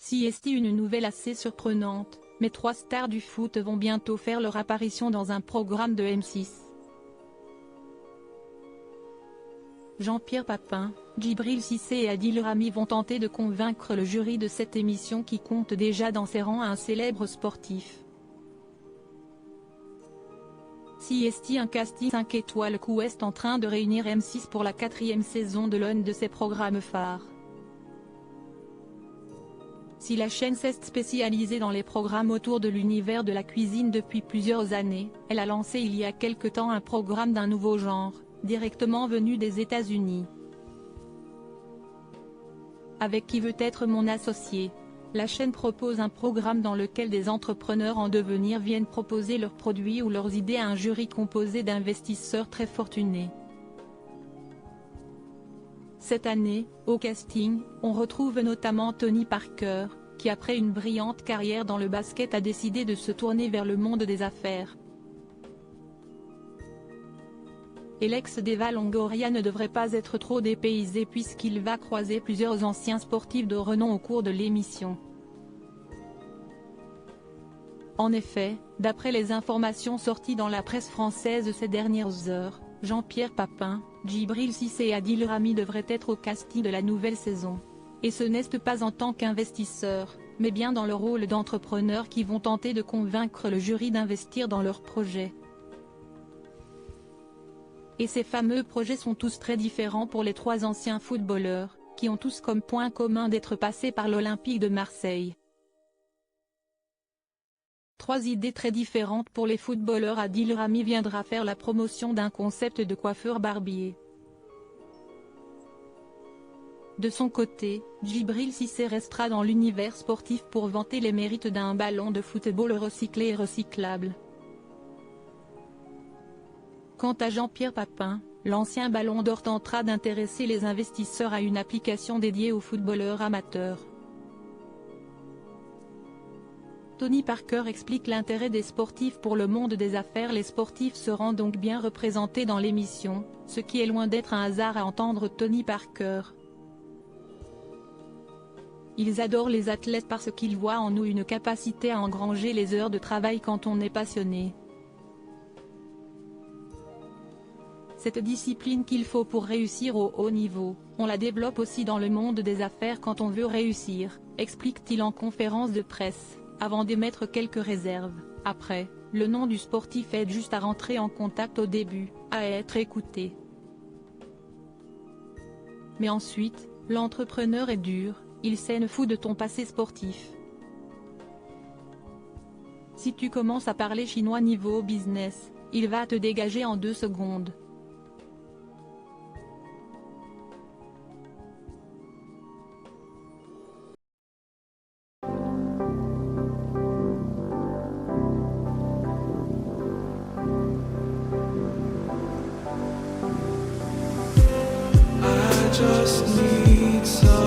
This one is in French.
CST une nouvelle assez surprenante, mais 3 stars du foot vont bientôt faire leur apparition dans un programme de M6. Jean-Pierre Papin, Djibril Cissé et Adil Rami vont tenter de convaincre le jury de cette émission qui compte déjà dans ses rangs un célèbre sportif. CST un casting 5 étoiles qu'Ouest en train de réunir M6 pour la 4e saison de l'un de ses programmes phares. Si la chaîne s'est spécialisée dans les programmes autour de l'univers de la cuisine depuis plusieurs années, elle a lancé il y a quelque temps un programme d'un nouveau genre, directement venu des États-Unis. Avec Qui veut être mon associé, la chaîne propose un programme dans lequel des entrepreneurs en devenir viennent proposer leurs produits ou leurs idées à un jury composé d'investisseurs très fortunés. Cette année, au casting, on retrouve notamment Tony Parker, qui après une brillante carrière dans le basket a décidé de se tourner vers le monde des affaires. Et l'ex d'Eva Longoria ne devrait pas être trop dépaysé puisqu'il va croiser plusieurs anciens sportifs de renom au cours de l'émission. En effet, d'après les informations sorties dans la presse française ces dernières heures, Jean-Pierre Papin, Djibril Cissé et Adil Rami devraient être au casting de la nouvelle saison. Et ce n'est pas en tant qu'investisseurs, mais bien dans le rôle d'entrepreneurs qui vont tenter de convaincre le jury d'investir dans leurs projets. Et ces fameux projets sont tous très différents pour les 3 anciens footballeurs, qui ont tous comme point commun d'être passés par l'Olympique de Marseille. 3 idées très différentes pour les footballeurs. Adil Rami viendra faire la promotion d'un concept de coiffeur barbier. De son côté, Djibril Cissé restera dans l'univers sportif pour vanter les mérites d'un ballon de football recyclé et recyclable. Quant à Jean-Pierre Papin, l'ancien ballon d'or tentera d'intéresser les investisseurs à une application dédiée aux footballeurs amateurs. Tony Parker explique l'intérêt des sportifs pour le monde des affaires. Les sportifs seront donc bien représentés dans l'émission, ce qui est loin d'être un hasard à entendre Tony Parker. Ils adorent les athlètes parce qu'ils voient en nous une capacité à engranger les heures de travail quand on est passionné. Cette discipline qu'il faut pour réussir au haut niveau, on la développe aussi dans le monde des affaires quand on veut réussir, explique-t-il en conférence de presse, avant d'émettre quelques réserves. Après, le nom du sportif aide juste à rentrer en contact au début, à être écouté. Mais ensuite, l'entrepreneur est dur, il s'en fout de ton passé sportif. Si tu commences à parler chinois niveau business, il va te dégager en 2 secondes. I just need some